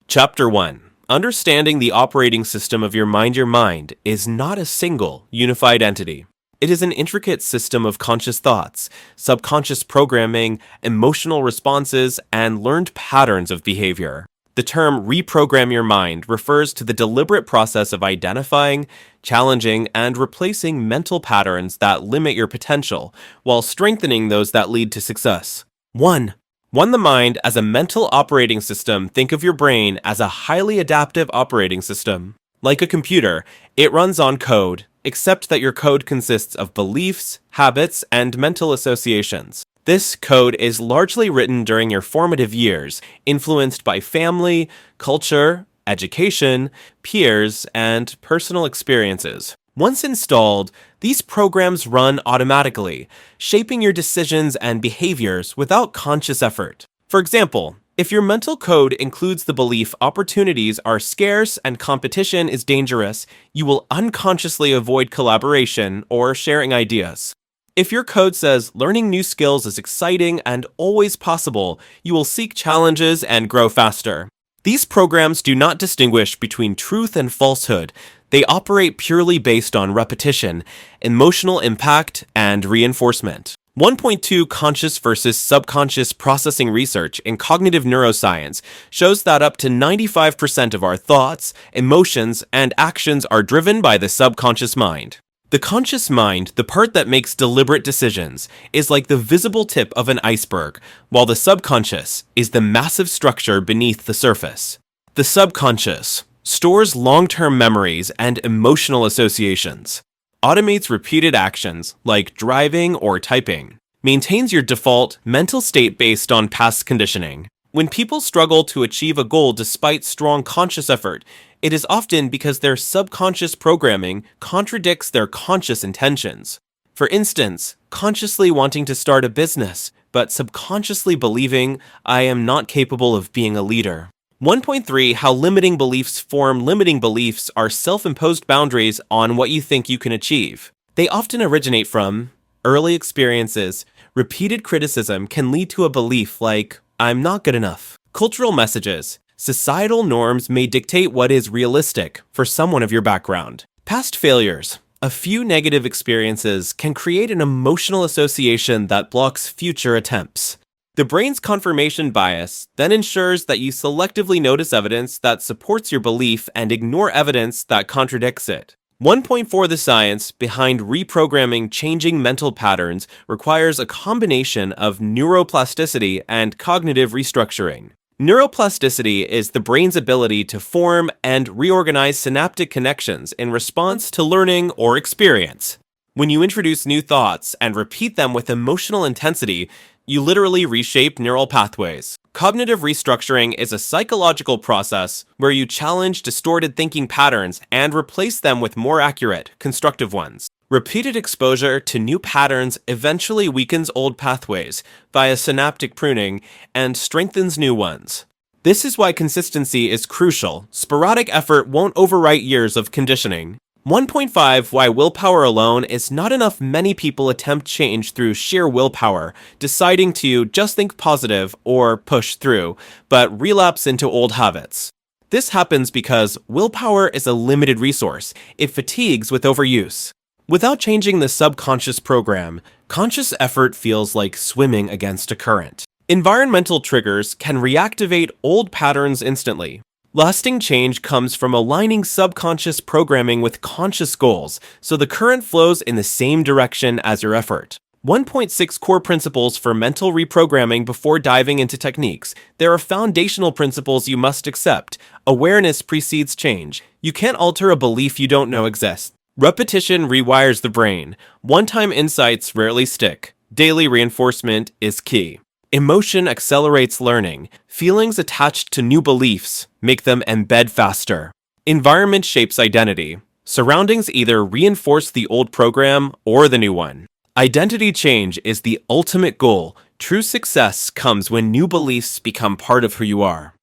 Chapter 1. Understanding the operating system of your mind is not a single, unified entity. It is an intricate system of conscious thoughts, subconscious programming, emotional responses, and learned patterns of behavior. The term reprogram your mind refers to the deliberate process of identifying, challenging, and replacing mental patterns that limit your potential, while strengthening those that lead to success. 1. The mind as a mental operating system. Think of your brain as a highly adaptive operating system. Like a computer, it runs on code, except that your code consists of beliefs, habits, and mental associations. This code is largely written during your formative years, influenced by family, culture, education, peers, and personal experiences. Once installed, these programs run automatically, shaping your decisions and behaviors without conscious effort. For example, if your mental code includes the belief opportunities are scarce and competition is dangerous, you will unconsciously avoid collaboration or sharing ideas. If your code says learning new skills is exciting and always possible, you will seek challenges and grow faster. These programs do not distinguish between truth and falsehood. They operate purely based on repetition, emotional impact, and reinforcement. 1.2 Conscious versus subconscious processing research in cognitive neuroscience shows that up to 95% of our thoughts, emotions, and actions are driven by the subconscious mind. The conscious mind, the part that makes deliberate decisions, is like the visible tip of an iceberg, while the subconscious is the massive structure beneath the surface. The subconscious stores long-term memories and emotional associations, automates repeated actions like driving or typing, maintains your default mental state based on past conditioning. When people struggle to achieve a goal despite strong conscious effort, it is often because their subconscious programming contradicts their conscious intentions. For instance, consciously wanting to start a business, but subconsciously believing, I am not capable of being a leader. 1.3 How limiting beliefs form. Limiting beliefs are self-imposed boundaries on what you think you can achieve. They often originate from early experiences. Repeated criticism can lead to a belief like, I'm not good enough. Cultural messages. Societal norms may dictate what is realistic for someone of your background. Past failures. A few negative experiences can create an emotional association that blocks future attempts. The brain's confirmation bias then ensures that you selectively notice evidence that supports your belief and ignore evidence that contradicts it. 1.4 The science behind reprogramming changing mental patterns requires a combination of neuroplasticity and cognitive restructuring. Neuroplasticity is the brain's ability to form and reorganize synaptic connections in response to learning or experience. When you introduce new thoughts and repeat them with emotional intensity, you literally reshape neural pathways. Cognitive restructuring is a psychological process where you challenge distorted thinking patterns and replace them with more accurate, constructive ones. Repeated exposure to new patterns eventually weakens old pathways via synaptic pruning and strengthens new ones. This is why consistency is crucial. Sporadic effort won't overwrite years of conditioning. 1.5 Why willpower alone is not enough. Many people attempt change through sheer willpower, deciding to just think positive or push through, but relapse into old habits. This happens because willpower is a limited resource. It fatigues with overuse. Without changing the subconscious program, conscious effort feels like swimming against a current. Environmental triggers can reactivate old patterns instantly. Lasting change comes from aligning subconscious programming with conscious goals, so the current flows in the same direction as your effort. 1.6 Core principles for mental reprogramming. Before diving into techniques, there are foundational principles you must accept. Awareness precedes change. You can't alter a belief you don't know exists. Repetition rewires the brain. One-time insights rarely stick. Daily reinforcement is key. Emotion accelerates learning. Feelings attached to new beliefs make them embed faster. Environment shapes identity. Surroundings either reinforce the old program or the new one. Identity change is the ultimate goal. True success comes when new beliefs become part of who you are.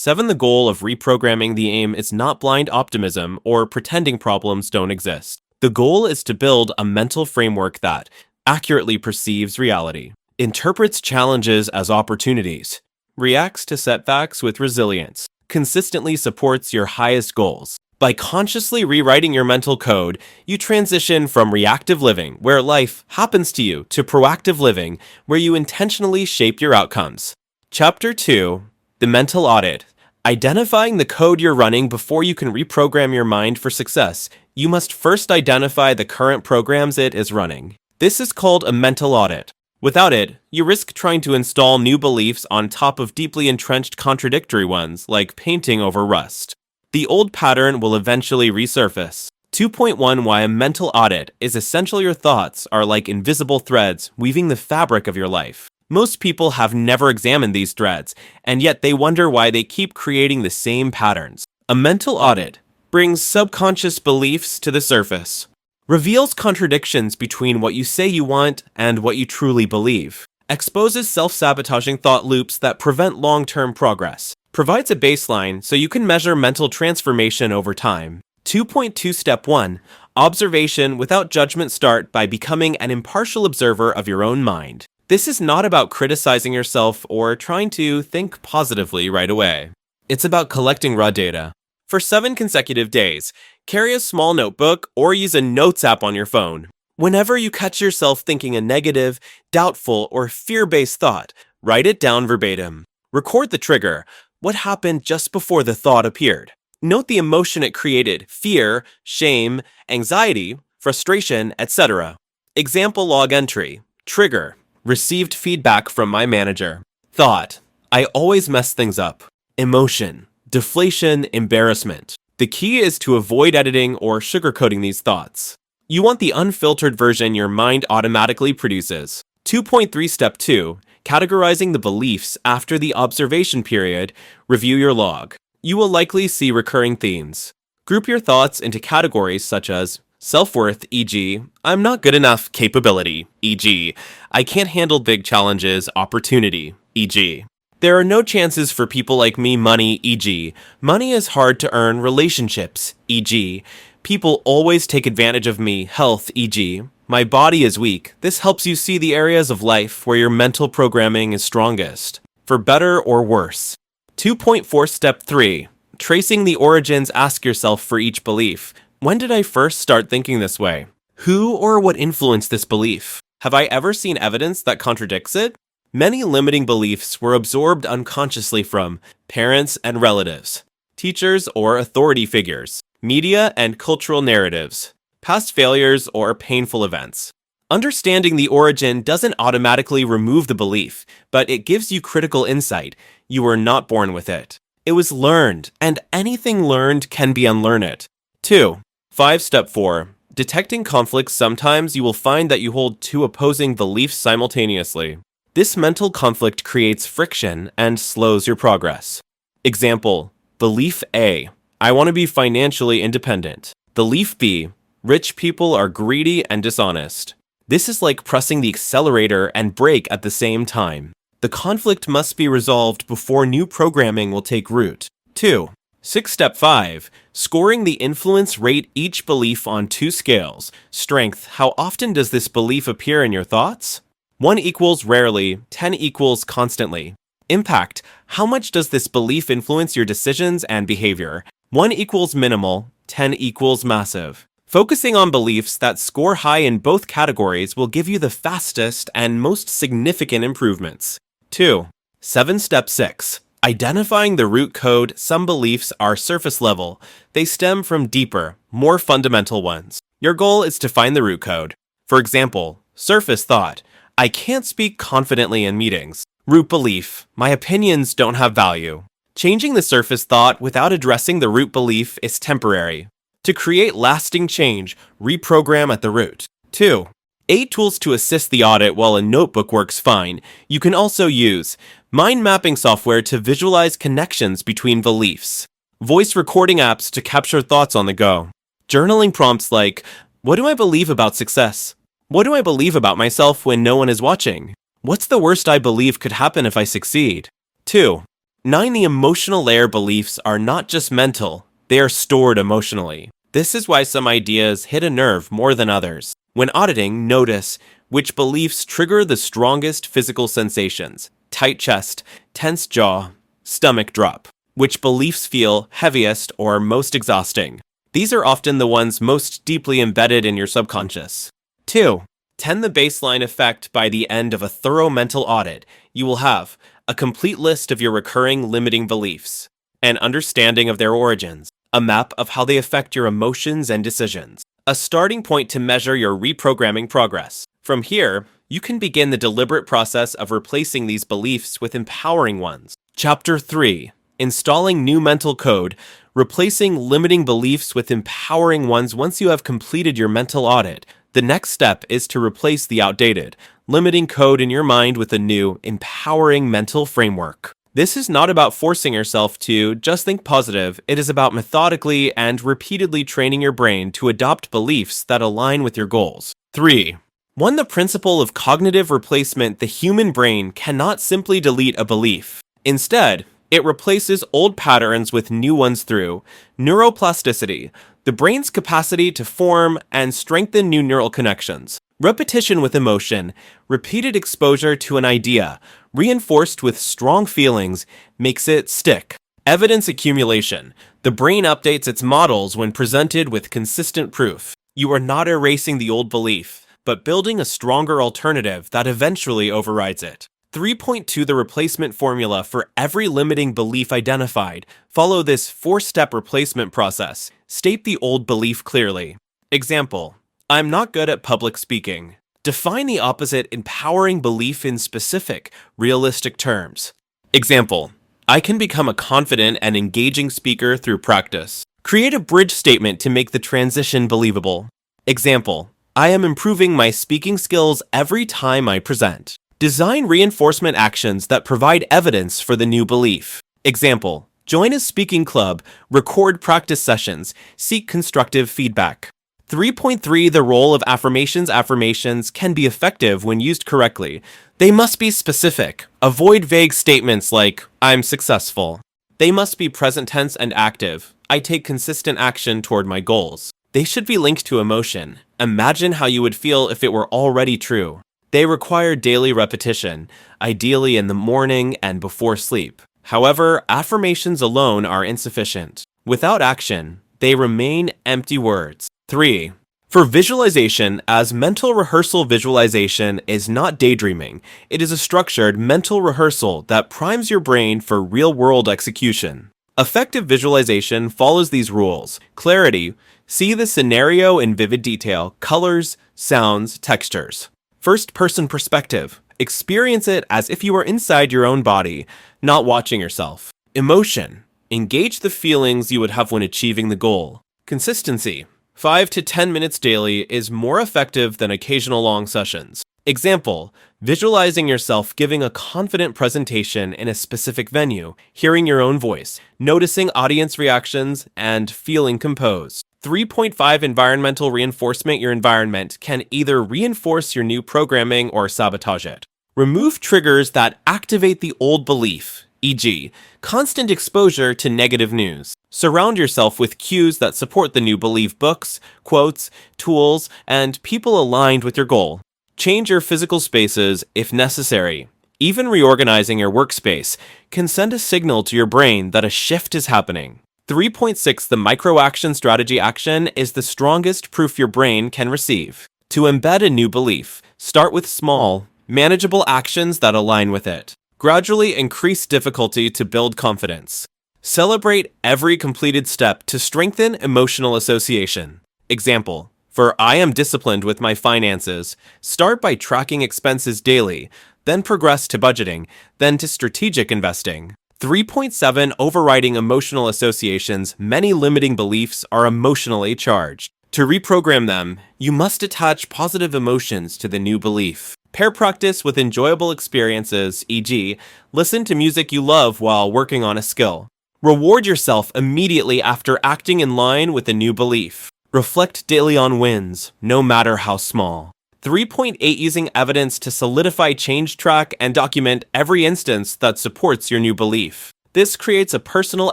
7 The goal of reprogramming. The aim is not blind optimism or pretending problems don't exist. The goal is to build a mental framework that accurately perceives reality, interprets challenges as opportunities, reacts to setbacks with resilience. consistently supports your highest goals. By consciously rewriting your mental code, you transition from reactive living, where life happens to you, to proactive living, where you intentionally shape your outcomes. Chapter 2, The Mental Audit. Identifying the code you're running before you can reprogram your mind for success, you must first identify the current programs it is running. This is called a mental audit. Without it, you risk trying to install new beliefs on top of deeply entrenched contradictory ones, like painting over rust. The old pattern will eventually resurface. 2.1 Why a mental audit is essential. Your thoughts are like invisible threads weaving the fabric of your life. Most people have never examined these threads, and yet they wonder why they keep creating the same patterns. A mental audit brings subconscious beliefs to the surface, reveals contradictions between what you say you want and what you truly believe, exposes self-sabotaging thought loops that prevent long-term progress, provides a baseline so you can measure mental transformation over time. 2.2 Step 1. Observation without judgment. Start by becoming an impartial observer of your own mind. This is not about criticizing yourself or trying to think positively right away. It's about collecting raw data. For 7 consecutive days, carry a small notebook or use a notes app on your phone. Whenever you catch yourself thinking a negative, doubtful, or fear-based thought, write it down verbatim. Record the trigger. What happened just before the thought appeared? Note the emotion it created: fear, shame, anxiety, frustration, etc. Example log entry. Trigger. Received feedback from my manager. Thought: I always mess things up. Emotion: deflation, embarrassment. The key is to avoid editing or sugarcoating these thoughts. You want the unfiltered version your mind automatically produces. 2.3 Step 2. Categorizing the beliefs after the observation period. Review your log. You will likely see recurring themes. Group your thoughts into categories such as self-worth, e.g., I'm not good enough; capability, e.g., I can't handle big challenges; opportunity, e.g., there are no chances for people like me; money, e.g., money is hard to earn; relationships, e.g., people always take advantage of me; health, e.g., my body is weak. This helps you see the areas of life where your mental programming is strongest, for better or worse. 2.4 Step 3. Tracing the origins. Ask yourself for each belief: when did I first start thinking this way? Who or what influenced this belief? Have I ever seen evidence that contradicts it? Many limiting beliefs were absorbed unconsciously from parents and relatives, teachers or authority figures, media and cultural narratives, past failures or painful events. Understanding the origin doesn't automatically remove the belief, but it gives you critical insight. You were not born with it. It was learned, and anything learned can be unlearned. 2. 5 Step 4. Detecting conflicts. Sometimes you will find that you hold 2 opposing beliefs simultaneously. This mental conflict creates friction and slows your progress. Example: Belief A: I want to be financially independent. Belief B: rich people are greedy and dishonest. This is like pressing the accelerator and brake at the same time. The conflict must be resolved before new programming will take root. 2. 6 Step 5. Scoring the influence. Rate each belief on 2 scales. Strength: how often does this belief appear in your thoughts? 1 equals rarely, 10 equals constantly. Impact: how much does this belief influence your decisions and behavior? 1 equals minimal, 10 equals massive. Focusing on beliefs that score high in both categories will give you the fastest and most significant improvements. 2. 7 Step 6. Identifying the root code. Some beliefs are surface level. They stem from deeper, more fundamental ones. Your goal is to find the root code. For example, surface thought: I can't speak confidently in meetings. Root belief: my opinions don't have value. Changing the surface thought without addressing the root belief is temporary. To create lasting change, reprogram at the root. 2. 8 tools to assist the audit. While a notebook works fine, you can also use mind mapping software to visualize connections between beliefs, voice recording apps to capture thoughts on the go, journaling prompts like, what do I believe about success? What do I believe about myself when no one is watching? What's the worst I believe could happen if I succeed? 2. 9 The emotional layer. Beliefs are not just mental, they are stored emotionally. This is why some ideas hit a nerve more than others. When auditing, notice which beliefs trigger the strongest physical sensations: tight chest, tense jaw, stomach drop. which beliefs feel heaviest or most exhausting. These are often the ones most deeply embedded in your subconscious. 2. 10 the baseline effect. By the end of a thorough mental audit, you will have a complete list of your recurring limiting beliefs, an understanding of their origins, a map of how they affect your emotions and decisions, a starting point to measure your reprogramming progress. From here, you can begin the deliberate process of replacing these beliefs with empowering ones. Chapter 3. Installing new mental code, replacing limiting beliefs with empowering ones. Once you have completed your mental audit, the next step is to replace the outdated, limiting code in your mind with a new, empowering mental framework. This is not about forcing yourself to just think positive. It is about methodically and repeatedly training your brain to adopt beliefs that align with your goals. 3. 1. The principle of cognitive replacement. The human brain cannot simply delete a belief. Instead, it replaces old patterns with new ones through neuroplasticity, the brain's capacity to form and strengthen new neural connections. Repetition with emotion, repeated exposure to an idea, reinforced with strong feelings, makes it stick. Evidence accumulation. The brain updates its models when presented with consistent proof. You are not erasing the old belief, but building a stronger alternative that eventually overrides it. 3.2 The replacement formula. For every limiting belief identified, follow this 4-step replacement process. State the old belief clearly. Example: I'm not good at public speaking. Define the opposite empowering belief in specific, realistic terms. Example: I can become a confident and engaging speaker through practice. Create a bridge statement to make the transition believable. Example: I am improving my speaking skills every time I present. Design reinforcement actions that provide evidence for the new belief. Example: join a speaking club, record practice sessions, seek constructive feedback. 3.3 The role of affirmations. Affirmations can be effective when used correctly. They must be specific. Avoid vague statements like, I'm successful. They must be present tense and active. I take consistent action toward my goals. They should be linked to emotion. Imagine how you would feel if it were already true. They require daily repetition, ideally in the morning and before sleep. However, affirmations alone are insufficient. Without action, they remain empty words. 3. For visualization, as mental rehearsal. Visualization is not daydreaming. It is a structured mental rehearsal that primes your brain for real-world execution. Effective visualization follows these rules. Clarity: see the scenario in vivid detail, colors, sounds, textures. First-person perspective: experience it as if you were inside your own body, not watching yourself. Emotion: engage the feelings you would have when achieving the goal. Consistency: 5 to 10 minutes daily is more effective than occasional long sessions. Example: visualizing yourself giving a confident presentation in a specific venue, hearing your own voice, noticing audience reactions, and feeling composed. 3.5 Environmental reinforcement. Your environment can either reinforce your new programming or sabotage it. Remove triggers that activate the old belief, e.g., constant exposure to negative news. Surround yourself with cues that support the new belief: books, quotes, tools, and people aligned with your goal. Change your physical spaces if necessary. Even reorganizing your workspace can send a signal to your brain that a shift is happening. 3.6 The micro-action strategy. Action is the strongest proof your brain can receive. To embed a new belief, start with small, manageable actions that align with it. Gradually increase difficulty to build confidence. Celebrate every completed step to strengthen emotional association. Example: for I am disciplined with my finances, start by tracking expenses daily, then progress to budgeting, then to strategic investing. 3.7 Overriding emotional associations. Many limiting beliefs are emotionally charged. To reprogram them, you must attach positive emotions to the new belief. Pair practice with enjoyable experiences, e.g., listen to music you love while working on a skill. Reward yourself immediately after acting in line with a new belief. Reflect daily on wins, no matter how small. 3.8 Using evidence to solidify. Change, track, and document every instance that supports your new belief. This creates a personal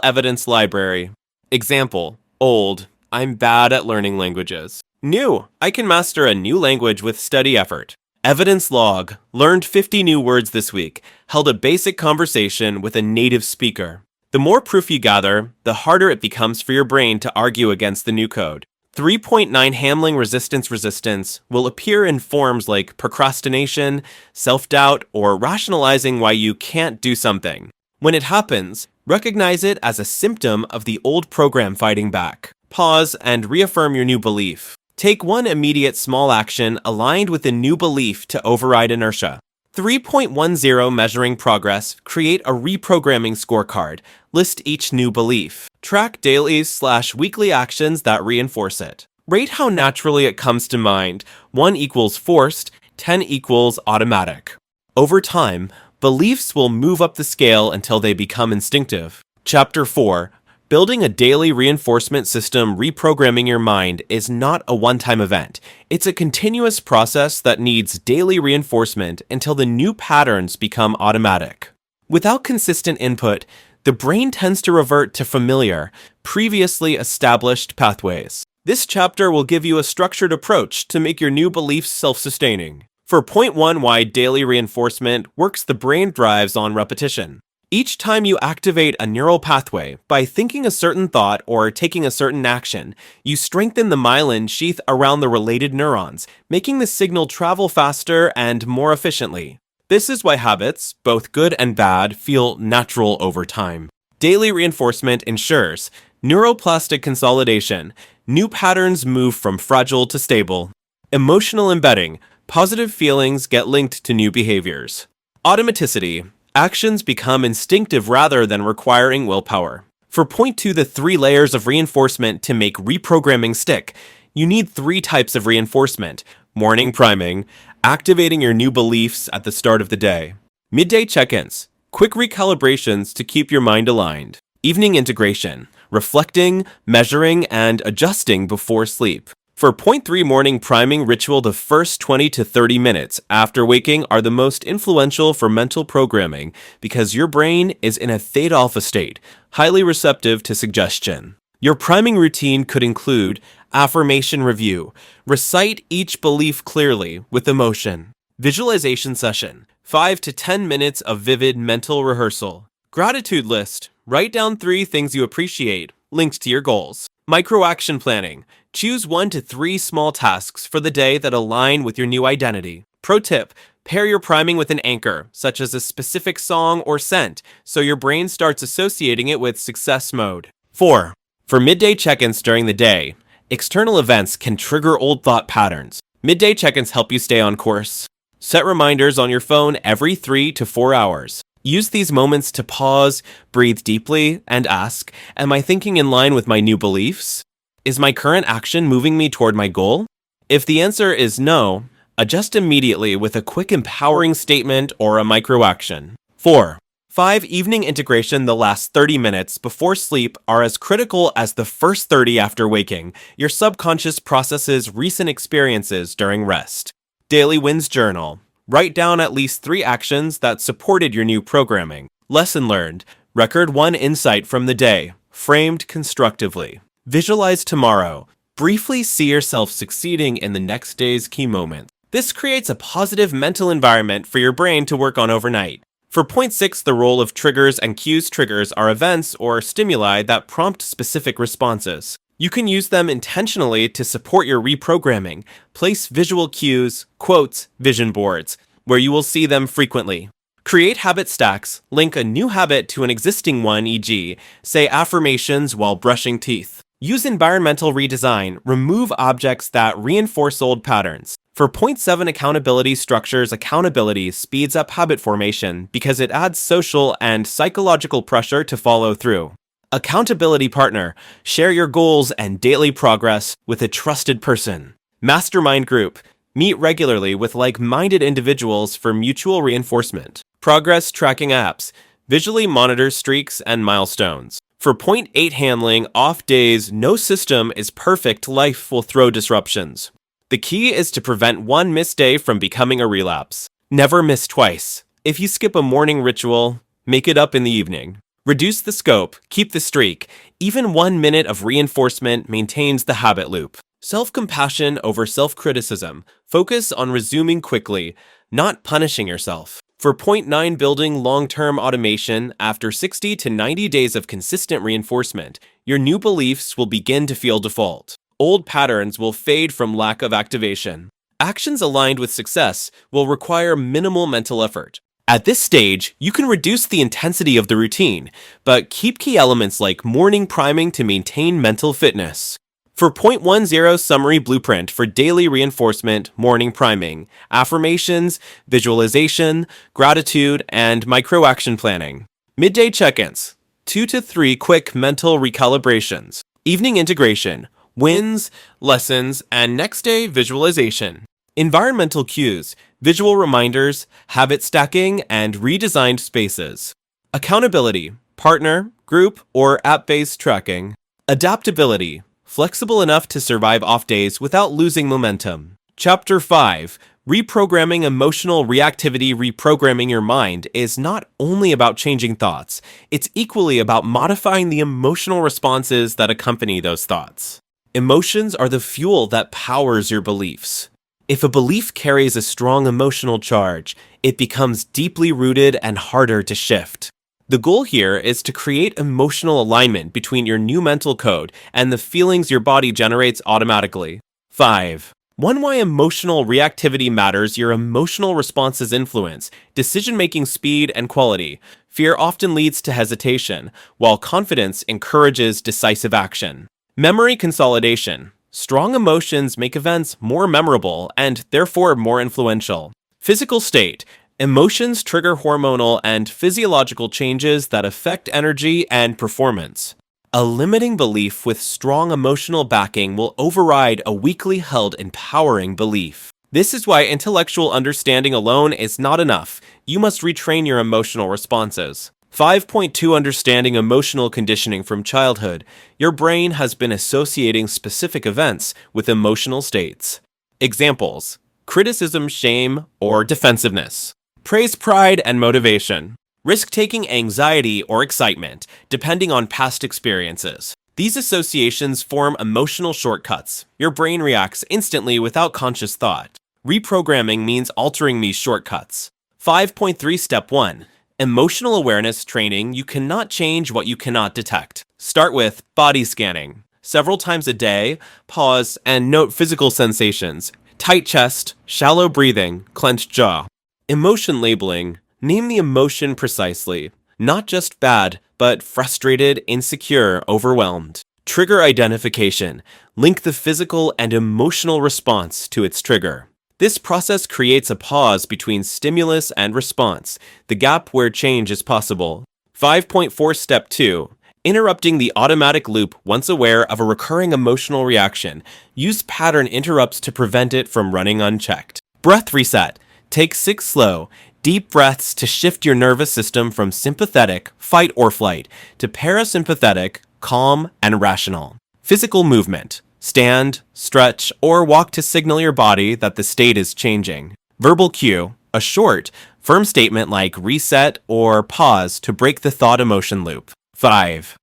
evidence library. Example: old: I'm bad at learning languages. New: I can master a new language with steady effort. Evidence log: learned 50 new words this week. Held a basic conversation with a native speaker. The more proof you gather, the harder it becomes for your brain to argue against the new code. 3.9 handling resistance will appear in forms like procrastination, self-doubt, or rationalizing why you can't do something. When it happens, recognize it as a symptom of the old program fighting back. Pause and reaffirm your new belief. Take one immediate small action aligned with a new belief to override inertia. 3.10 measuring progress, create a reprogramming scorecard. List each new belief. Track daily/weekly actions that reinforce it. Rate how naturally it comes to mind. 1 equals forced, 10 equals automatic. Over time, beliefs will move up the scale until they become instinctive. Chapter 4. Building a daily reinforcement system reprogramming your mind is not a one-time event. It's a continuous process that needs daily reinforcement until the new patterns become automatic. Without consistent input, the brain tends to revert to familiar, previously established pathways. This chapter will give you a structured approach to make your new beliefs self-sustaining. For point 1, why daily reinforcement works, the brain thrives on repetition. Each time you activate a neural pathway by thinking a certain thought or taking a certain action, you strengthen the myelin sheath around the related neurons, making the signal travel faster and more efficiently. This is why habits, both good and bad, feel natural over time. Daily reinforcement ensures neuroplastic consolidation. New patterns move from fragile to stable. Emotional embedding. Positive feelings get linked to new behaviors. Automaticity. Actions become instinctive rather than requiring willpower. For point 2, the 3 layers of reinforcement to make reprogramming stick, you need 3 types of reinforcement. Morning priming, activating your new beliefs at the start of the day. Midday check-ins, quick recalibrations to keep your mind aligned. Evening integration, reflecting, measuring, and adjusting before sleep. For point 3, morning priming ritual, the first 20 to 30 minutes after waking are the most influential for mental programming because your brain is in a theta-alpha state, highly receptive to suggestion. Your priming routine could include affirmation review, recite each belief clearly with emotion, visualization session, 5 to 10 minutes of vivid mental rehearsal, gratitude list, write down 3 things you appreciate, linked to your goals, micro-action planning, choose 1 to 3 small tasks for the day that align with your new identity. Pro tip, pair your priming with an anchor, such as a specific song or scent, so your brain starts associating it with success mode. 4. For midday check-ins during the day, external events can trigger old thought patterns. Midday check-ins help you stay on course. Set reminders on your phone every 3 to 4 hours. Use these moments to pause, breathe deeply, and ask, am I thinking in line with my new beliefs? Is my current action moving me toward my goal? If the answer is no, adjust immediately with a quick empowering statement or a micro-action. 4. 5. Evening integration. The last 30 minutes before sleep are as critical as the first 30 after waking. Your subconscious processes recent experiences during rest. Daily Wins Journal. Write down at least 3 actions that supported your new programming. Lesson learned. Record 1 insight from the day, framed constructively. Visualize tomorrow. Briefly see yourself succeeding in the next day's key moments. This creates a positive mental environment for your brain to work on overnight. For point 6, the role of triggers and cues. Triggers are events or stimuli that prompt specific responses. You can use them intentionally to support your reprogramming. Place visual cues, quotes, vision boards, where you will see them frequently. Create habit stacks. Link a new habit to an existing one, e.g., say affirmations while brushing teeth. Use environmental redesign. Remove objects that reinforce old patterns. For point 7, accountability structures. Accountability speeds up habit formation because it adds social and psychological pressure to follow through. Accountability partner. Share your goals and daily progress with a trusted person. Mastermind group. Meet regularly with like-minded individuals for mutual reinforcement. Progress tracking apps. Visually monitor streaks and milestones. For point 8, handling off days. No system is perfect. Life will throw disruptions. The key is to prevent one missed day from becoming a relapse. Never miss twice. If you skip a morning ritual, make it up in the evening. Reduce the scope, keep the streak. Even 1 minute of reinforcement maintains the habit loop. Self-compassion over self-criticism. Focus on resuming quickly, not punishing yourself. For point 9, building long-term automation, after 60 to 90 days of consistent reinforcement, your new beliefs will begin to feel default. Old patterns will fade from lack of activation. Actions aligned with success will require minimal mental effort. At this stage, you can reduce the intensity of the routine, but keep key elements like morning priming to maintain mental fitness. For point 10, summary blueprint for daily reinforcement, morning priming, affirmations, visualization, gratitude, and micro-action planning. Midday check-ins, 2 to 3 quick mental recalibrations. Evening integration, wins, lessons, and next day visualization. Environmental cues, visual reminders, habit stacking, and redesigned spaces. Accountability, partner, group, or app-based tracking. Adaptability, flexible enough to survive off days without losing momentum. Chapter 5, Reprogramming Emotional Reactivity. Reprogramming your mind is not only about changing thoughts, it's equally about modifying the emotional responses that accompany those thoughts. Emotions are the fuel that powers your beliefs. If a belief carries a strong emotional charge, it becomes deeply rooted and harder to shift. The goal here is to create emotional alignment between your new mental code and the feelings your body generates automatically. 5. 1. Why emotional reactivity matters. Your emotional responses influence decision-making speed and quality. Fear often leads to hesitation, while confidence encourages decisive action. Memory consolidation. Strong emotions make events more memorable and therefore more influential. Physical state. Emotions trigger hormonal and physiological changes that affect energy and performance. A limiting belief with strong emotional backing will override a weakly held empowering belief. This is why intellectual understanding alone is not enough. You must retrain your emotional responses. 5.2 Understanding emotional conditioning from childhood. Your brain has been associating specific events with emotional states. Examples: criticism, shame, or defensiveness. Praise, pride, and motivation. Risk-taking, anxiety, or excitement, depending on past experiences. These associations form emotional shortcuts. Your brain reacts instantly without conscious thought. Reprogramming means altering these shortcuts. 5.3 Step 1. Emotional awareness training. You cannot change what you cannot detect. Start with body scanning. Several times a day, pause and note physical sensations. Tight chest, shallow breathing, clenched jaw. Emotion labeling. Name the emotion precisely. Not just bad, but frustrated, insecure, overwhelmed. Trigger identification. Link the physical and emotional response to its trigger. This process creates a pause between stimulus and response, the gap where change is possible. 5.4 Step 2. Interrupting the automatic loop. Once aware of a recurring emotional reaction, use pattern interrupts to prevent it from running unchecked. Breath reset. Take 6 slow, deep breaths to shift your nervous system from sympathetic, fight or flight, to parasympathetic, calm and rational. Physical movement. Stand, stretch, or walk to signal your body that the state is changing. Verbal cue. A short, firm statement like reset or pause to break the thought-emotion loop. 5.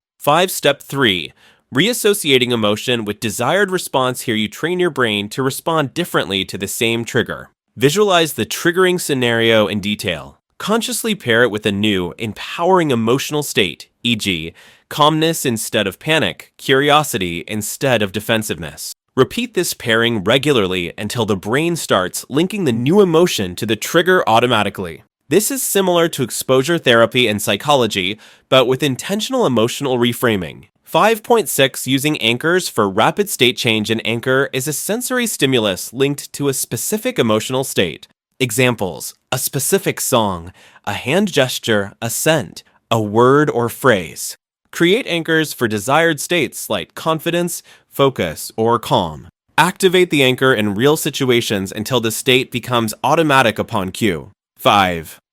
Step 3. Reassociating emotion with desired response. Here you train your brain to respond differently to the same trigger. Visualize the triggering scenario in detail. Consciously pair it with a new, empowering emotional state, e.g., calmness instead of panic, curiosity instead of defensiveness. Repeat this pairing regularly until the brain starts linking the new emotion to the trigger automatically. This is similar to exposure therapy in psychology, but with intentional emotional reframing. 5.6 Using anchors for rapid state change. An anchor is a sensory stimulus linked to a specific emotional state. Examples: a specific song, a hand gesture, a scent, a word or phrase. Create anchors for desired states like confidence, focus, or calm. Activate the anchor in real situations until the state becomes automatic upon cue.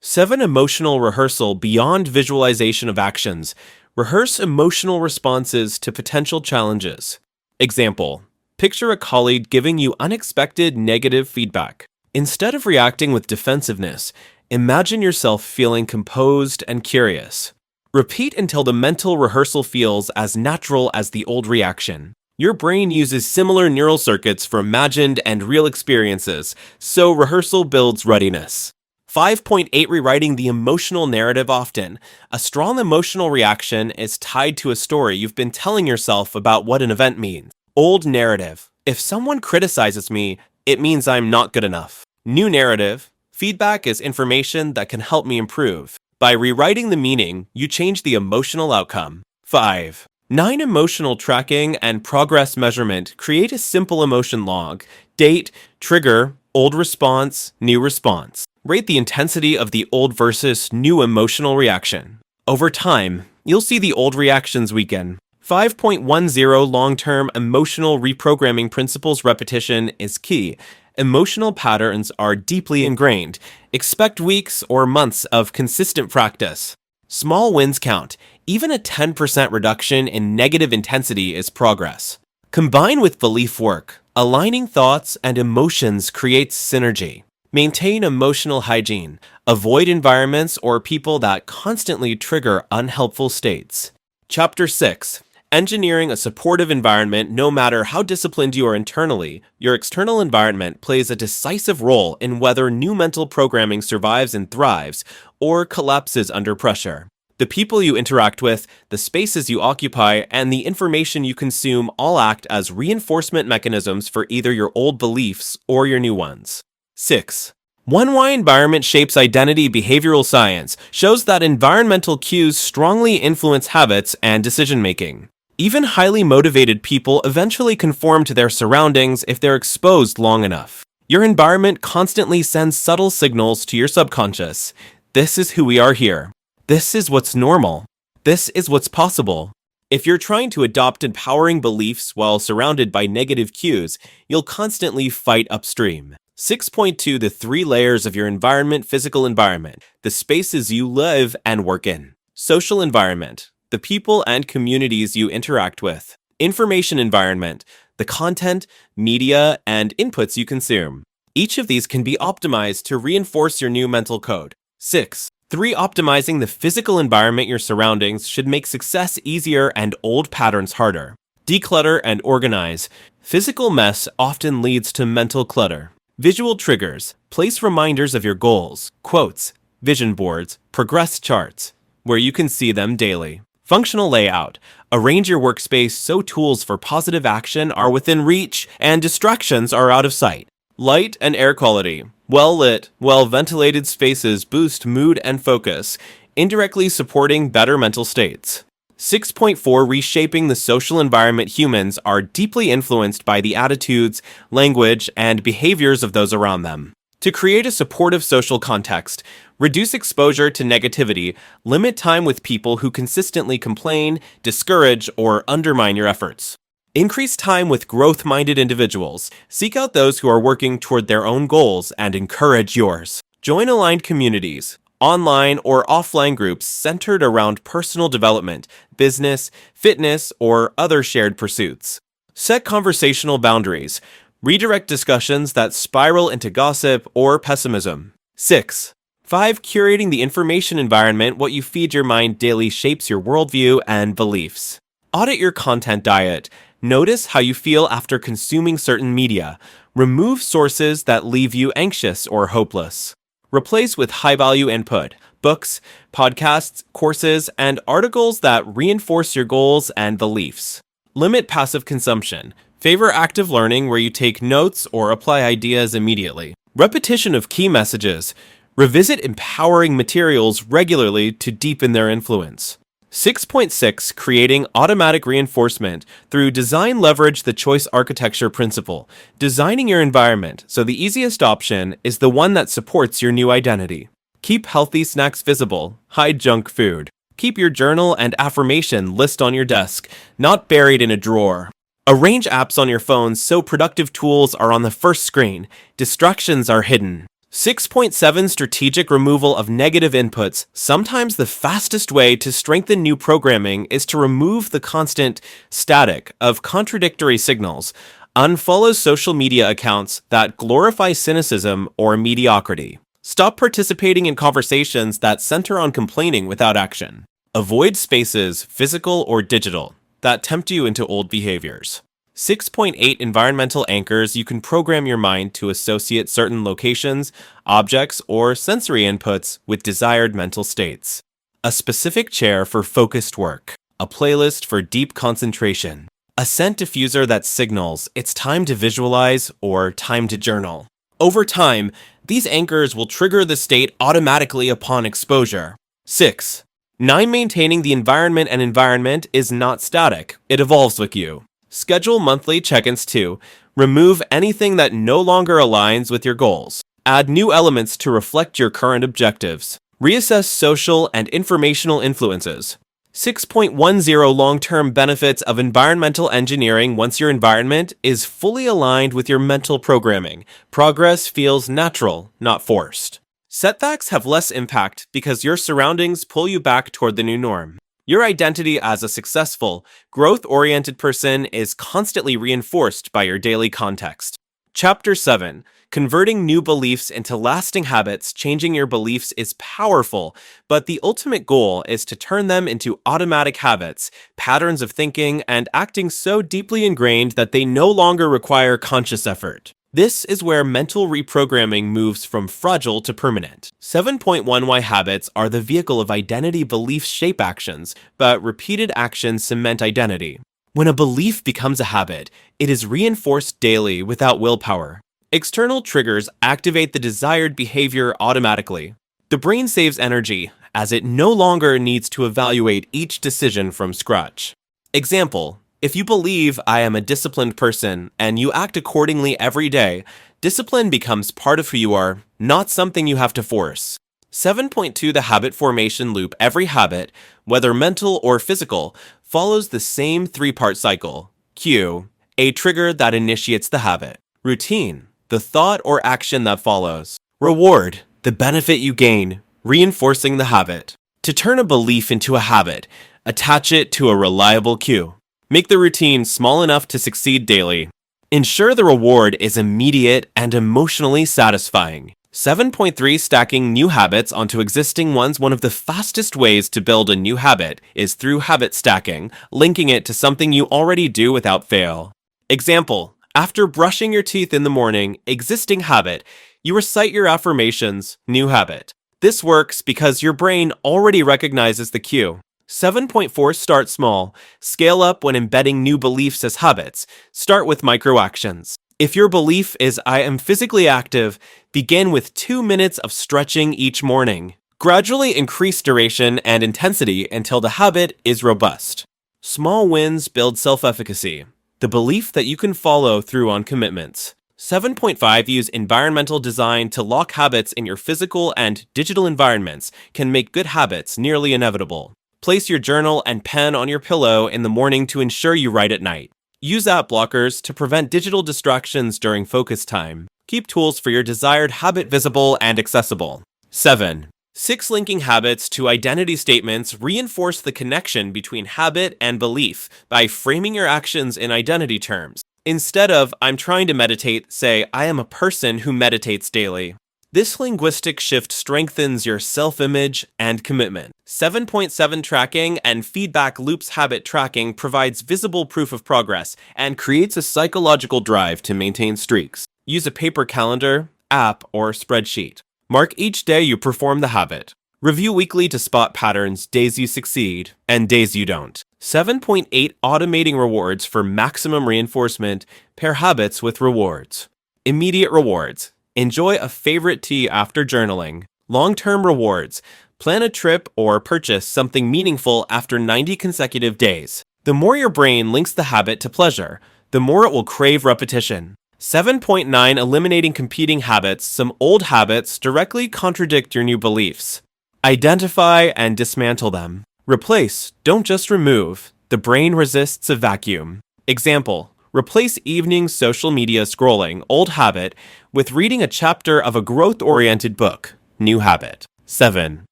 7. Emotional rehearsal beyond visualization of actions. Rehearse emotional responses to potential challenges. Example: picture a colleague giving you unexpected negative feedback. Instead of reacting with defensiveness, imagine yourself feeling composed and curious. Repeat until the mental rehearsal feels as natural as the old reaction. Your brain uses similar neural circuits for imagined and real experiences, so rehearsal builds readiness. 5.8 Rewriting the emotional narrative often. A strong emotional reaction is tied to a story you've been telling yourself about what an event means. Old narrative. If someone criticizes me, it means I'm not good enough. New narrative. Feedback is information that can help me improve. By rewriting the meaning, you change the emotional outcome. 5. 9 Emotional tracking and progress measurement. Create a simple emotion log. Date, trigger, old response, new response. Rate the intensity of the old versus new emotional reaction. Over time, you'll see the old reactions weaken. 5.10 Long-term emotional reprogramming principles. Repetition is key. Emotional patterns are deeply ingrained. Expect weeks or months of consistent practice. Small wins count. Even a 10% reduction in negative intensity is progress. Combine with belief work. Aligning thoughts and emotions creates synergy. Maintain emotional hygiene. Avoid environments or people that constantly trigger unhelpful states. Chapter 6. Engineering a supportive environment. No matter how disciplined you are internally, your external environment plays a decisive role in whether new mental programming survives and thrives or collapses under pressure. The people you interact with, the spaces you occupy, and the information you consume all act as reinforcement mechanisms for either your old beliefs or your new ones. 6. Why environment shapes identity. Behavioral science shows that environmental cues strongly influence habits and decision-making. Even highly motivated people eventually conform to their surroundings if they're exposed long enough. Your environment constantly sends subtle signals to your subconscious. This is who we are here. This is what's normal. This is what's possible. If you're trying to adopt empowering beliefs while surrounded by negative cues, you'll constantly fight upstream. 6.2 The 3 layers of your environment. Physical environment. The spaces you live and work in. Social environment. The people and communities you interact with. Information environment. The content, media, and inputs you consume. Each of these can be optimized to reinforce your new mental code. 6. 3 Optimizing the physical environment. Your surroundings should make success easier and old patterns harder. Declutter and organize. Physical mess often leads to mental clutter. Visual triggers. Place reminders of your goals, quotes, vision boards, progress charts, where you can see them daily. Functional layout. Arrange your workspace so tools for positive action are within reach and distractions are out of sight. Light and air quality. Well-lit, well-ventilated spaces boost mood and focus, indirectly supporting better mental states. 6.4 Reshaping the social environment. Humans are deeply influenced by the attitudes, language, and behaviors of those around them. To create a supportive social context, reduce exposure to negativity, limit time with people who consistently complain, discourage, or undermine your efforts. Increase time with growth-minded individuals. Seek out those who are working toward their own goals and encourage yours. Join aligned communities, online or offline groups centered around personal development, business, fitness, or other shared pursuits. Set conversational boundaries. Redirect discussions that spiral into gossip or pessimism. 6. 5. Curating the information environment. What you feed your mind daily shapes your worldview and beliefs. Audit your content diet. Notice how you feel after consuming certain media. Remove sources that leave you anxious or hopeless. Replace with high-value input, books, podcasts, courses, and articles that reinforce your goals and beliefs. Limit passive consumption. Favor active learning where you take notes or apply ideas immediately. Repetition of key messages. Revisit empowering materials regularly to deepen their influence. 6.6 Creating automatic reinforcement. Through design, leverage the choice architecture principle. Designing your environment so the easiest option is the one that supports your new identity. Keep healthy snacks visible. Hide junk food. Keep your journal and affirmation list on your desk, not buried in a drawer. Arrange apps on your phone so productive tools are on the first screen. Distractions are hidden. 6.7 Strategic removal of negative inputs. Sometimes the fastest way to strengthen new programming is to remove the constant static of contradictory signals. Unfollow social media accounts that glorify cynicism or mediocrity. Stop participating in conversations that center on complaining without action. Avoid spaces, physical or digital, that tempt you into old behaviors. 6.8 environmental anchors. You can program your mind to associate certain locations, objects, or sensory inputs with desired mental states. A specific chair for focused work. A playlist for deep concentration. A scent diffuser that signals it's time to visualize or time to journal. Over time, these anchors will trigger the state automatically upon exposure. 6. 9. Maintaining the environment and environment is not static. It evolves with you. Schedule monthly check-ins too. Remove anything that no longer aligns with your goals. Add new elements to reflect your current objectives. Reassess social and informational influences. 6.10 long-term benefits of environmental engineering. Once your environment is fully aligned with your mental programming, progress feels natural, not forced. Setbacks have less impact because your surroundings pull you back toward the new norm. Your identity as a successful, growth-oriented person is constantly reinforced by your daily context. Chapter 7. Converting new beliefs into lasting habits. Changing your beliefs is powerful, but the ultimate goal is to turn them into automatic habits, patterns of thinking and acting so deeply ingrained that they no longer require conscious effort. This is where mental reprogramming moves from fragile to permanent. 7.1 Why habits are the vehicle of identity. Beliefs shape actions, but repeated actions cement identity. When a belief becomes a habit, it is reinforced daily without willpower. External triggers activate the desired behavior automatically. The brain saves energy, as it no longer needs to evaluate each decision from scratch. Example: if you believe I am a disciplined person and you act accordingly every day, discipline becomes part of who you are, not something you have to force. 7.2 The habit formation loop. Every habit, whether mental or physical, follows the same three-part cycle. Cue, a trigger that initiates the habit. Routine, the thought or action that follows. Reward, the benefit you gain, reinforcing the habit. To turn a belief into a habit, attach it to a reliable cue. Make the routine small enough to succeed daily. Ensure the reward is immediate and emotionally satisfying. 7.3 Stacking new habits onto existing ones. One of the fastest ways to build a new habit is through habit stacking, linking it to something you already do without fail. Example: after brushing your teeth in the morning, existing habit, you recite your affirmations, new habit. This works because your brain already recognizes the cue. 7.4 Start small. Scale up when embedding new beliefs as habits. Start with micro actions. If your belief is I am physically active, begin with 2 minutes of stretching each morning. Gradually increase duration and intensity until the habit is robust. Small wins build self-efficacy, the belief that you can follow through on commitments. 7.5 Use environmental design to lock habits in your physical and digital environments. Can make good habits nearly inevitable. Place your journal and pen on your pillow in the morning to ensure you write at night. Use app blockers to prevent digital distractions during focus time. Keep tools for your desired habit visible and accessible. 7. 6 Linking habits to identity statements. Reinforce the connection between habit and belief by framing your actions in identity terms. Instead of I'm trying to meditate, say I am a person who meditates daily. This linguistic shift strengthens your self-image and commitment. 7.7 Tracking and feedback loops. Habit tracking provides visible proof of progress and creates a psychological drive to maintain streaks. Use a paper calendar, app, or spreadsheet. Mark each day you perform the habit. Review weekly to spot patterns, days you succeed, and days you don't. 7.8 Automating rewards for maximum reinforcement. Pair habits with rewards. Immediate rewards. Enjoy a favorite tea after journaling. Long-term rewards. Plan a trip or purchase something meaningful after 90 consecutive days. The more your brain links the habit to pleasure, the more it will crave repetition. 7.9 Eliminating competing habits. Some old habits directly contradict your new beliefs. Identify and dismantle them. Replace, don't just remove. The brain resists a vacuum. Example: replace evening social media scrolling, old habit, with reading a chapter of a growth-oriented book, new habit. 7.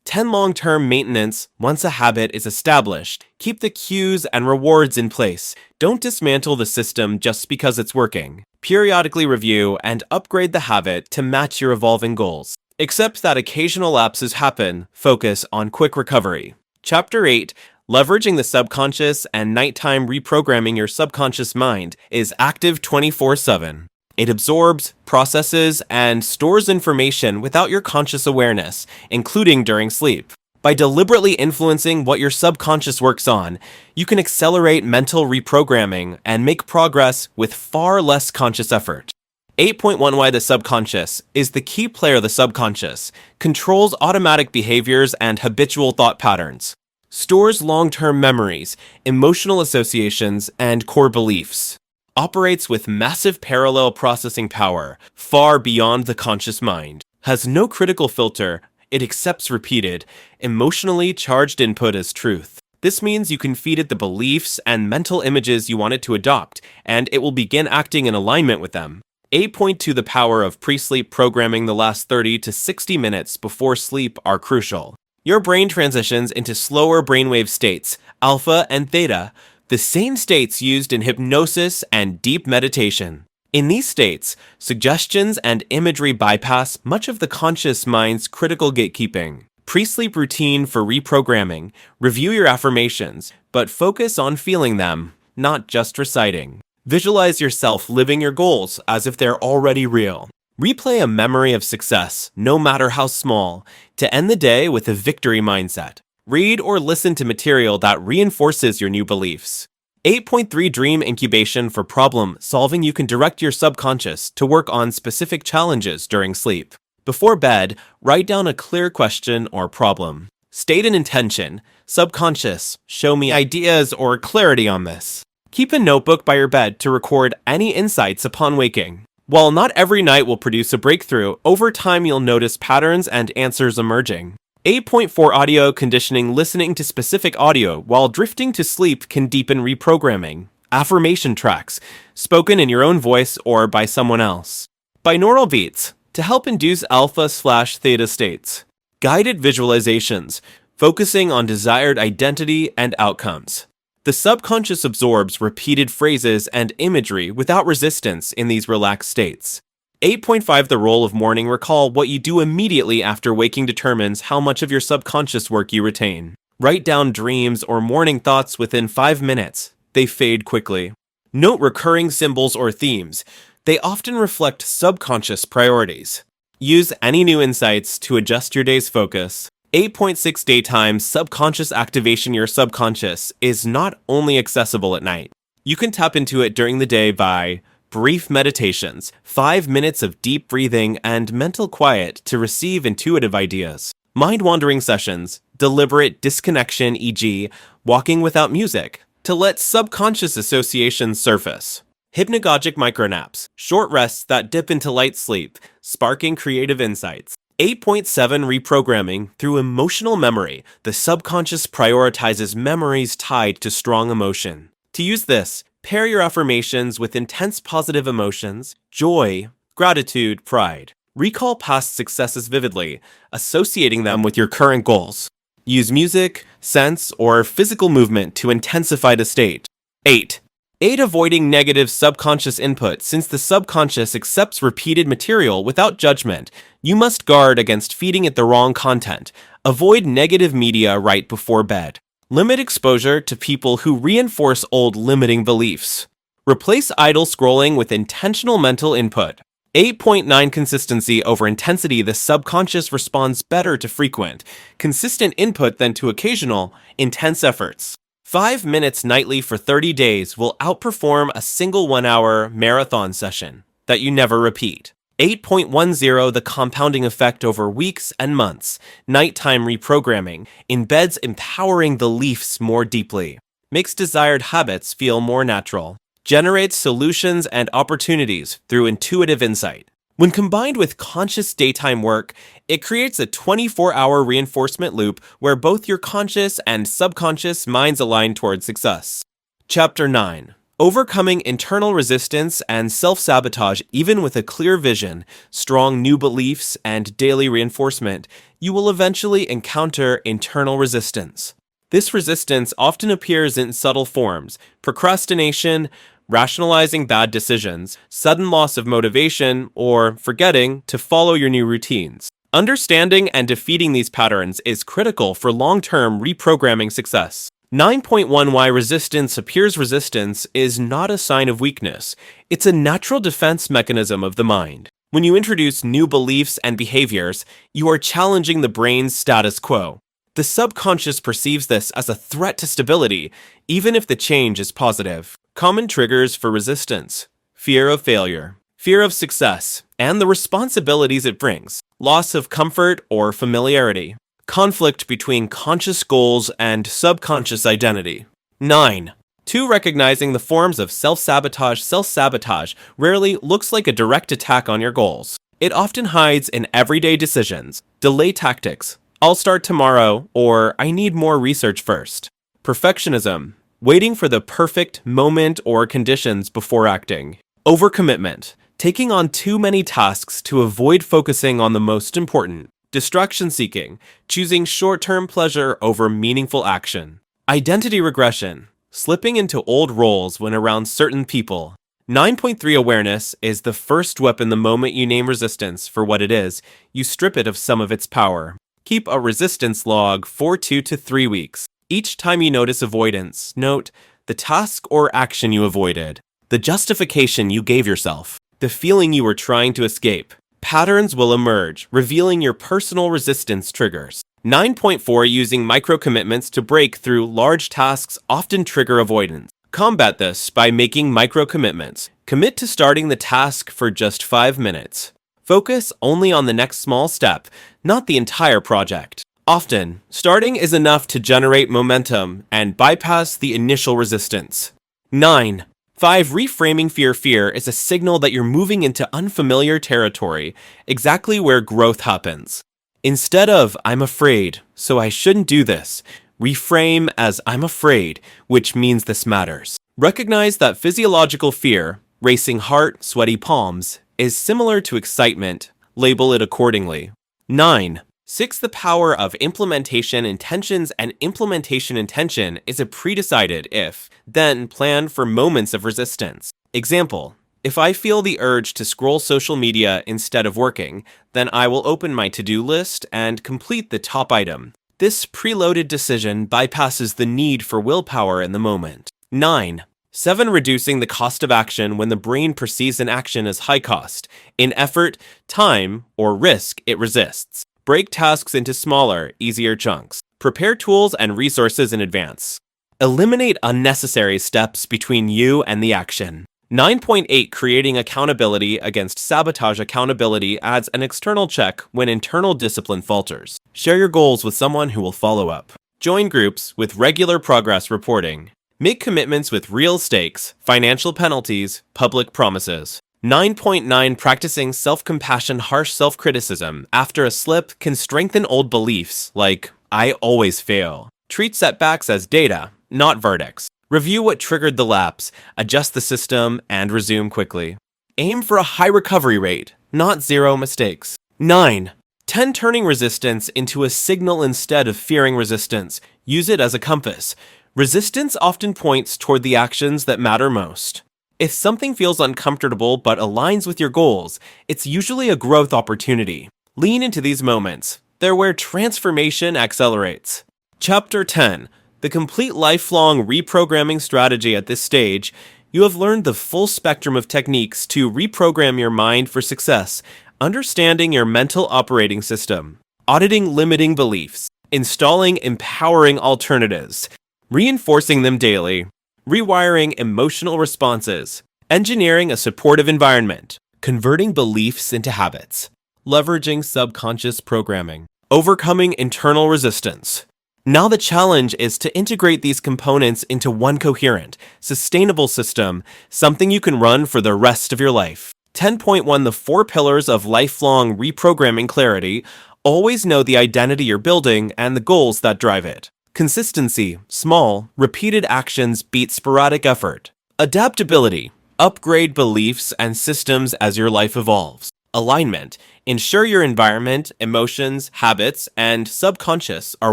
10 Long-term maintenance. Once a habit is established, keep the cues and rewards in place. Don't dismantle the system just because it's working. Periodically review and upgrade the habit to match your evolving goals. Accept that occasional lapses happen. Focus on quick recovery. Chapter 8. Leveraging the subconscious and nighttime reprogramming your subconscious mind is active 24/7. It absorbs, processes, and stores information without your conscious awareness, including during sleep. By deliberately influencing what your subconscious works on, you can accelerate mental reprogramming and make progress with far less conscious effort. 8.1 Why the subconscious is the key player. The subconscious controls automatic behaviors and habitual thought patterns, stores long-term memories, emotional associations, and core beliefs, operates with massive parallel processing power far beyond the conscious mind, has no critical filter. It accepts repeated, emotionally charged input as truth. This means you can feed it the beliefs and mental images you want it to adopt, and it will begin acting in alignment with them. 8.2 The power of pre-sleep programming. The last 30 to 60 minutes before sleep are crucial. Your brain transitions into slower brainwave states, alpha and theta, the same states used in hypnosis and deep meditation. In these states, suggestions and imagery bypass much of the conscious mind's critical gatekeeping. Pre-sleep routine for reprogramming. Review your affirmations, but focus on feeling them, not just reciting. Visualize yourself living your goals as if they're already real. Replay a memory of success, no matter how small, to end the day with a victory mindset. Read or listen to material that reinforces your new beliefs. 8.3 Dream incubation. For problem solving, you can direct your subconscious to work on specific challenges during sleep. Before bed, write down a clear question or problem. State an intention. Subconscious, show me ideas or clarity on this. Keep a notebook by your bed to record any insights upon waking. While not every night will produce a breakthrough, over time you'll notice patterns and answers emerging. 8.4 Audio conditioning. Listening to specific audio while drifting to sleep can deepen reprogramming. Affirmation tracks, spoken in your own voice or by someone else. Binaural beats, to help induce alpha/theta states. Guided visualizations, focusing on desired identity and outcomes. The subconscious absorbs repeated phrases and imagery without resistance in these relaxed states. 8.5 The role of morning. Recall what you do immediately after waking determines how much of your subconscious work you retain. Write down dreams or morning thoughts within 5 minutes. They fade quickly. Note recurring symbols or themes. They often reflect subconscious priorities. Use any new insights to adjust your day's focus. 8.6 Daytime subconscious activation. Your subconscious is not only accessible at night. You can tap into it during the day by brief meditations, 5 minutes of deep breathing and mental quiet to receive intuitive ideas. Mind-wandering sessions, deliberate disconnection, e.g., walking without music, to let subconscious associations surface. Hypnagogic micronaps, short rests that dip into light sleep, sparking creative insights. 8.7 Reprogramming. Through emotional memory, the subconscious prioritizes memories tied to strong emotion. To use this, pair your affirmations with intense positive emotions, joy, gratitude, pride. Recall past successes vividly, associating them with your current goals. Use music, sense, or physical movement to intensify the state. 8. Avoiding negative subconscious input. Since the subconscious accepts repeated material without judgment, you must guard against feeding it the wrong content. Avoid negative media right before bed. Limit exposure to people who reinforce old limiting beliefs. Replace idle scrolling with intentional mental input. 8.9 Consistency over intensity. The subconscious responds better to frequent, consistent input than to occasional, intense efforts. 5 minutes nightly for 30 days will outperform a single 1-hour marathon session that you never repeat. 8.10 The compounding effect over weeks and months. Nighttime reprogramming embeds empowering beliefs more deeply, makes desired habits feel more natural, generates solutions and opportunities through intuitive insight. When combined with conscious daytime work, it creates a 24-hour reinforcement loop where both your conscious and subconscious minds align toward success. Chapter 9. Overcoming internal resistance and self-sabotage. Even with a clear vision, strong new beliefs, and daily reinforcement, you will eventually encounter internal resistance. This resistance often appears in subtle forms: procrastination, rationalizing bad decisions, sudden loss of motivation, or forgetting to follow your new routines. Understanding and defeating these patterns is critical for long-term reprogramming success. 9.1 Why resistance appears resistance is not a sign of weakness. It's a natural defense mechanism of the mind. When you introduce new beliefs and behaviors, you are challenging the brain's status quo. The subconscious perceives this as a threat to stability, even if the change is positive. Common triggers for resistance: fear of failure, fear of success, and the responsibilities it brings, loss of comfort or familiarity, conflict between conscious goals and subconscious identity. 9. 2. Recognizing the forms of self-sabotage. Self-sabotage rarely looks like a direct attack on your goals. It often hides in everyday decisions, delay tactics, "I'll start tomorrow," or "I need more research first." Perfectionism, waiting for the perfect moment or conditions before acting. Overcommitment, taking on too many tasks to avoid focusing on the most important. Distraction seeking, choosing short-term pleasure over meaningful action. Identity regression, slipping into old roles when around certain people. 9.3 Awareness is the first weapon. The moment you name resistance for what it is, you strip it of some of its power. Keep a resistance log for 2 to 3 weeks. Each time you notice avoidance, note the task or action you avoided, the justification you gave yourself, the feeling you were trying to escape. Patterns will emerge, revealing your personal resistance triggers. 9.4 Using micro-commitments to break through large tasks often trigger avoidance. Combat this by making micro-commitments. Commit to starting the task for just 5 minutes. Focus only on the next small step, not the entire project. Often, starting is enough to generate momentum and bypass the initial resistance. 9. 5. Reframing fear. Fear is a signal that you're moving into unfamiliar territory, exactly where growth happens. Instead of "I'm afraid, so I shouldn't do this," reframe as "I'm afraid, which means this matters." Recognize that physiological fear, racing heart, sweaty palms, is similar to excitement. Label it accordingly. 9. 6. The power of implementation intentions. And implementation intention is a pre-decided if, then plan for moments of resistance. Example: if I feel the urge to scroll social media instead of working, then I will open my to-do list and complete the top item. This preloaded decision bypasses the need for willpower in the moment. 9. 7. Reducing the cost of action. When the brain perceives an action as high cost, in effort, time, or risk, it resists. Break tasks into smaller, easier chunks. Prepare tools and resources in advance. Eliminate unnecessary steps between you and the action. 9.8. Creating accountability against sabotage. Accountability adds an external check when internal discipline falters. Share your goals with someone who will follow up. Join groups with regular progress reporting. Make commitments with real stakes, financial penalties, public promises. 9.9. Practicing self-compassion. Harsh self-criticism after a slip can strengthen old beliefs like "I always fail." Treat setbacks as data, not verdicts. Review what triggered the lapse, adjust the system, and resume quickly. Aim for a high recovery rate, not 0 mistakes. 9. 10. Turning resistance into a signal instead of fearing resistance. Use it as a compass. Resistance often points toward the actions that matter most. If something feels uncomfortable but aligns with your goals, it's usually a growth opportunity. Lean into these moments. They're where transformation accelerates. Chapter 10. The complete lifelong reprogramming strategy. At this stage, you have learned the full spectrum of techniques to reprogram your mind for success, understanding your mental operating system, auditing limiting beliefs, installing empowering alternatives, reinforcing them daily, rewiring emotional responses, engineering a supportive environment, converting beliefs into habits, leveraging subconscious programming, overcoming internal resistance. Now the challenge is to integrate these components into one coherent, sustainable system, something you can run for the rest of your life. 10.1. The 4 pillars of lifelong reprogramming. Clarity. Always know the identity you're building and the goals that drive it. Consistency. Small, repeated actions beat sporadic effort. Adaptability. Upgrade beliefs and systems as your life evolves. Alignment. Ensure your environment, emotions, habits, and subconscious are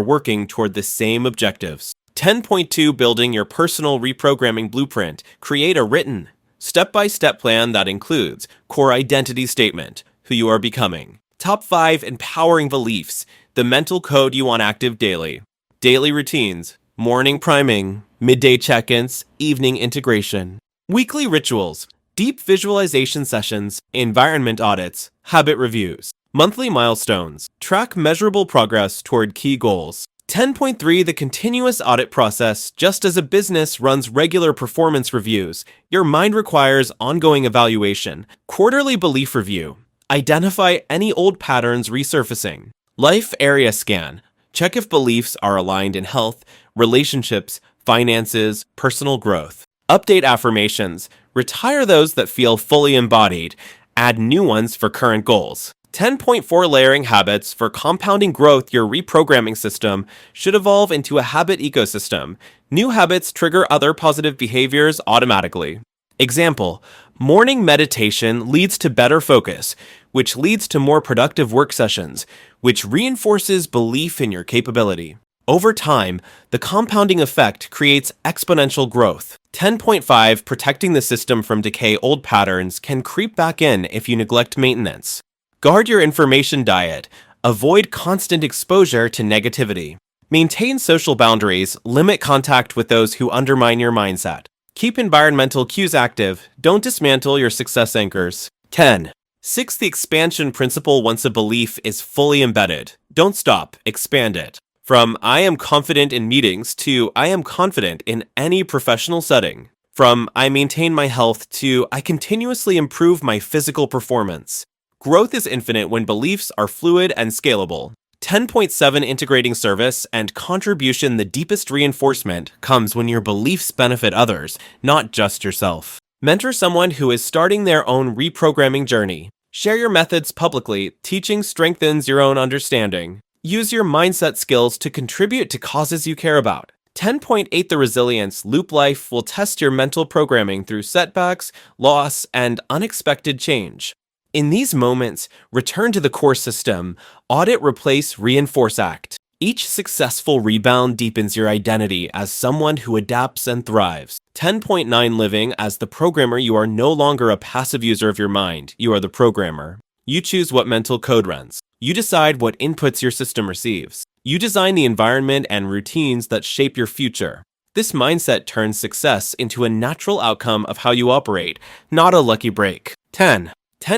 working toward the same objectives. 10.2. Building your personal reprogramming blueprint. Create a written, step-by-step plan that includes core identity statement, who you are becoming. Top 5 empowering beliefs, the mental code you want active daily. Daily routines, morning priming, midday check-ins, evening integration. Weekly rituals, deep visualization sessions, environment audits, habit reviews. Monthly milestones, track measurable progress toward key goals. 10.3 The continuous audit process. Just as a business runs regular performance reviews, your mind requires ongoing evaluation. Quarterly belief review. Identify any old patterns resurfacing. Life area scan. Check if beliefs are aligned in health, relationships, finances, personal growth. Update affirmations. Retire those that feel fully embodied. Add new ones for current goals. 10.4 Layering habits. For compounding growth, your reprogramming system should evolve into a habit ecosystem. New habits trigger other positive behaviors automatically. Example, morning meditation leads to better focus, which leads to more productive work sessions, which reinforces belief in your capability. Over time, the compounding effect creates exponential growth. 10.5 Protecting the system from decay. Old patterns can creep back in if you neglect maintenance. Guard your information diet. Avoid constant exposure to negativity. Maintain social boundaries. Limit contact with those who undermine your mindset. Keep environmental cues active. Don't dismantle your success anchors. 10. 6. The expansion principle. Once a belief is fully embedded, don't stop, expand it. From I am confident in meetings to I am confident in any professional setting. From I maintain my health to I continuously improve my physical performance. Growth is infinite when beliefs are fluid and scalable. 10.7 Integrating service and contribution. The deepest reinforcement comes when your beliefs benefit others, not just yourself. Mentor someone who is starting their own reprogramming journey. Share your methods publicly. Teaching strengthens your own understanding. Use your mindset skills to contribute to causes you care about. 10.8 The resilience loop. Life will test your mental programming through setbacks, loss, and unexpected change. In these moments, return to the core system. Audit, replace, reinforce, act. Each successful rebound deepens your identity as someone who adapts and thrives. 10.9 Living as the programmer. You are no longer a passive user of your mind. You are the programmer. You choose what mental code runs. You decide what inputs your system receives. You design the environment and routines that shape your future. This mindset turns success into a natural outcome of how you operate, not a lucky break. 10.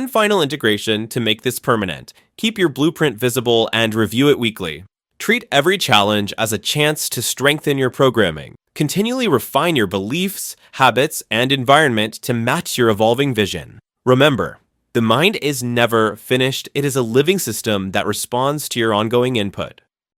Final integration to make this permanent. Keep your blueprint visible and review it weekly. Treat every challenge as a chance to strengthen your programming. Continually refine your beliefs, habits, and environment to match your evolving vision. Remember, the mind is never finished. It is a living system that responds to your ongoing input.